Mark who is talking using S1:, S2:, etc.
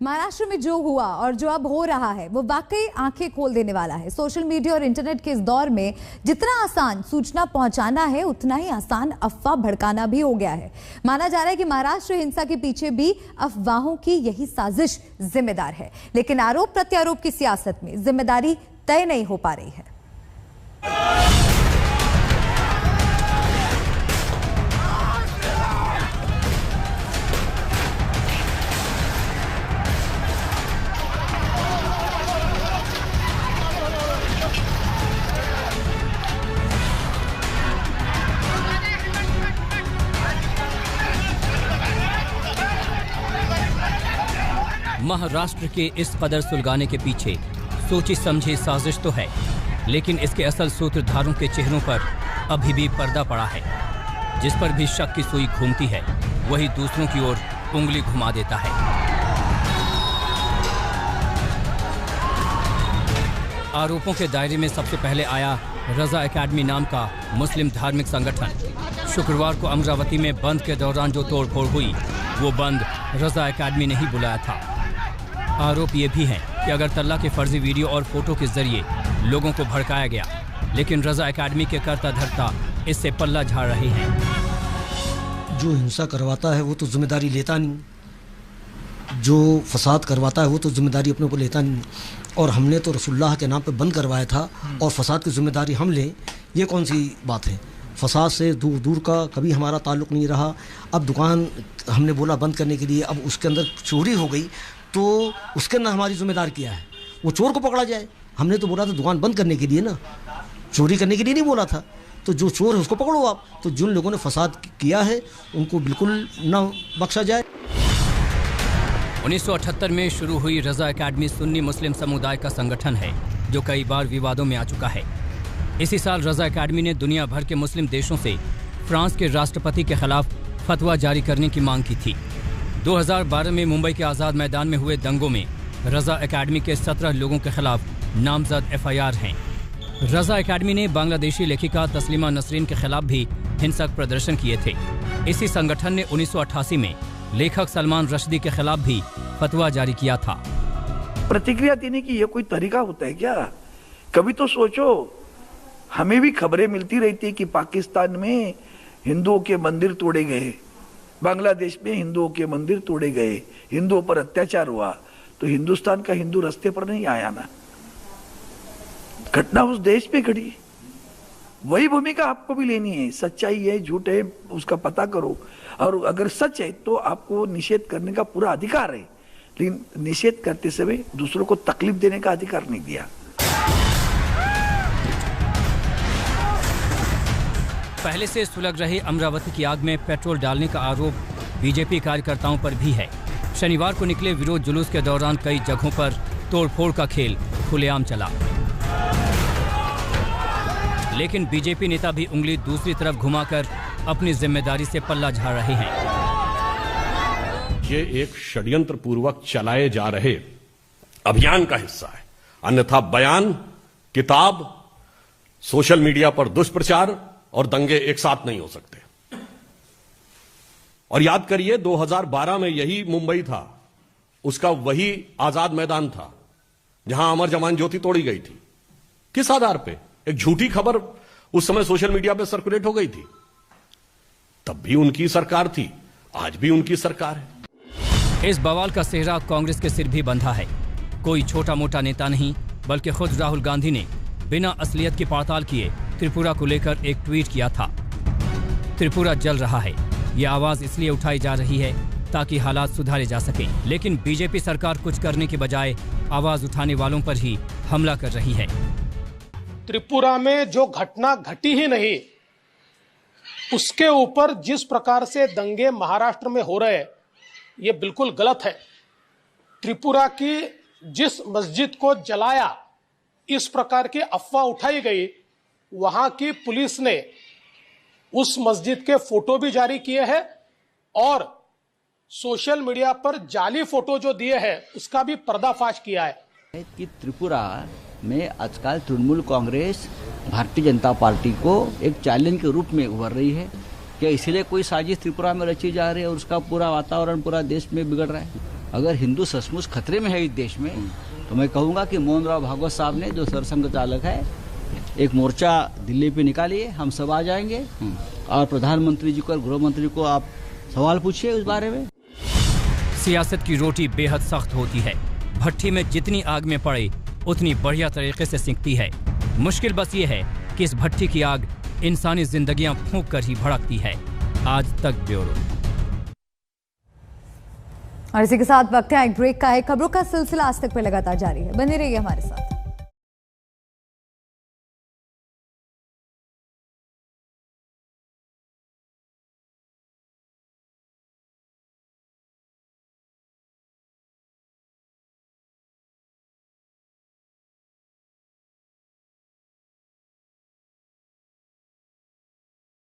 S1: महाराष्ट्र में जो हुआ और जो अब हो रहा है वो वाकई आंखें खोल देने वाला है। सोशल मीडिया और इंटरनेट के इस दौर में जितना आसान सूचना पहुंचाना है उतना ही आसान अफवाह भड़काना भी हो गया है। माना जा रहा है कि महाराष्ट्र हिंसा के पीछे भी अफवाहों की यही साजिश जिम्मेदार है, लेकिन आरोप प्रत्यारोप की सियासत में जिम्मेदारी तय नहीं हो पा रही है।
S2: महाराष्ट्र के इस कदर सुलगाने के पीछे सोची समझी साजिश तो है, लेकिन इसके असल सूत्रधारों के चेहरों पर अभी भी पर्दा पड़ा है। जिस पर भी शक की सुई घूमती है वही दूसरों की ओर उंगली घुमा देता है। आरोपों के दायरे में सबसे पहले आया रजा एकेडमी नाम का मुस्लिम धार्मिक संगठन। शुक्रवार को अमरावती में बंद के दौरान जो तोड़फोड़ हुई वो बंद रजा एकेडमी ने ही बुलाया था। आरोप ये भी है कि अगरतला के फर्जी वीडियो और फोटो के जरिए लोगों को भड़काया गया, लेकिन रजा एकेडमी के कर्ता धर्ता इससे पल्ला झाड़ रहे हैं।
S3: जो हिंसा करवाता है वो तो जिम्मेदारी लेता नहीं, जो फसाद करवाता है वो तो जिम्मेदारी अपने को लेता नहीं। और हमने तो रसूलुल्लाह के नाम पे बंद करवाया था और फसाद की जिम्मेदारी हम लें, ये कौन सी बात है? फसाद से दूर दूर का कभी हमारा ताल्लुक़ नहीं रहा। अब दुकान हमने बोला बंद करने के लिए, अब उसके अंदर चोरी हो गई तो उसके अंदर हमारी जिम्मेदार क्या है? वो चोर को पकड़ा जाए। हमने तो बोला था दुकान बंद करने के लिए ना, चोरी करने के लिए नहीं बोला था। तो जो चोर है उसको पकड़ो आप। तो जिन लोगों ने फसाद किया है उनको बिल्कुल न बख्शा जाए।
S2: 1978 में शुरू हुई रजा एकेडमी सुन्नी मुस्लिम समुदाय का संगठन है जो कई बार विवादों में आ चुका है। इसी साल रजा एकेडमी ने दुनिया भर के मुस्लिम देशों से फ्रांस के राष्ट्रपति के खिलाफ फतवा जारी करने की मांग की थी। 2012 में मुंबई के आज़ाद मैदान में हुए दंगों में रजा एकेडमी के 17 लोगों के खिलाफ नामजद FIR हैं। रजा एकेडमी ने बांग्लादेशी लेखिका तस्लीमा नसरीन के खिलाफ भी हिंसक प्रदर्शन किए थे। इसी संगठन ने 1988 में लेखक सलमान रश्दी के खिलाफ भी फतवा जारी किया था।
S4: प्रतिक्रिया देने की ये कोई तरीका होता है क्या? कभी तो सोचो, हमें भी खबरें मिलती रहती है कि पाकिस्तान में हिंदुओं के मंदिर तोड़े गए, बांग्लादेश में हिंदुओं के मंदिर तोड़े गए, हिंदुओं पर अत्याचार हुआ, तो हिंदुस्तान का हिंदू रास्ते पर नहीं आया ना। घटना उस देश पे घटी, वही भूमिका आपको भी लेनी है। सच्चाई है झूठ है उसका पता करो, और अगर सच है तो आपको निषेध करने का पूरा अधिकार है, लेकिन निषेध करते समय दूसरों को तकलीफ देने का अधिकार नहीं दिया।
S2: पहले से सुलग रहे अमरावती की आग में पेट्रोल डालने का आरोप बीजेपी कार्यकर्ताओं पर भी है। शनिवार को निकले विरोध जुलूस के दौरान कई जगहों पर तोड़फोड़ का खेल खुलेआम चला, लेकिन बीजेपी नेता भी उंगली दूसरी तरफ घुमाकर अपनी जिम्मेदारी से पल्ला झाड़ रहे हैं।
S5: ये एक षड्यंत्र पूर्वक चलाए जा रहे अभियान का हिस्सा है, अन्यथा बयान, किताब, सोशल मीडिया पर दुष्प्रचार और दंगे एक साथ नहीं हो सकते। और याद करिए 2012 में यही मुंबई था, उसका वही आजाद मैदान था जहां अमर जवान ज्योति तोड़ी गई थी। किस आधार पे? एक झूठी खबर उस समय सोशल मीडिया पे सर्कुलेट हो गई थी। तब भी उनकी सरकार थी, आज भी उनकी सरकार है।
S2: इस बवाल का सेहरा कांग्रेस के सिर भी बंधा है। कोई छोटा मोटा नेता नहीं, बल्कि खुद राहुल गांधी ने बिना असलियत की पड़ताल किए त्रिपुरा को लेकर एक ट्वीट किया था। त्रिपुरा जल रहा है, ये आवाज इसलिए उठाई जा रही है ताकि हालात सुधारे जा सके, लेकिन बीजेपी सरकार कुछ करने के बजाय आवाज उठाने वालों पर ही हमला कर रही है।
S6: त्रिपुरा में जो घटना घटी ही नहीं, उसके ऊपर जिस प्रकार से दंगे महाराष्ट्र में हो रहे हैं, ये बिल्कुल गलत है। त्रिपुरा की जिस मस्जिद को जलाया, इस प्रकार की अफवाह उठाई गई, वहां की पुलिस ने उस मस्जिद के फोटो भी जारी किए हैं और सोशल मीडिया पर जाली फोटो जो दिए हैं उसका भी पर्दाफाश किया है।
S7: कि त्रिपुरा में आजकल तृणमूल कांग्रेस भारतीय जनता पार्टी को एक चैलेंज के रूप में उभर रही है। क्या इसीलिए कोई साजिश त्रिपुरा में रची जा रही है और उसका पूरा वातावरण पूरा देश में बिगड़ रहा है? अगर हिंदू सचमुच खतरे में है इस देश में, तो मैं कहूँगा कि मोहन राव भागवत साहब ने, जो सरसंघ चालक है, एक मोर्चा दिल्ली पे निकालिए, हम सब आ जाएंगे और प्रधानमंत्री जी को और गृह मंत्री को आप सवाल पूछिए उस बारे में।
S2: सियासत की रोटी बेहद सख्त होती है। भट्टी में जितनी आग में पड़े उतनी बढ़िया तरीके से सिकती है। मुश्किल बस ये है कि इस भट्टी की आग इंसानी जिंदगियां फूंक कर ही भड़कती है। आज तक ब्यूरो।
S1: और इसी के साथ वक्त है एक ब्रेक का है। खबरों का सिलसिला आज तक पे लगातार जारी है, बने रहिए हमारे साथ।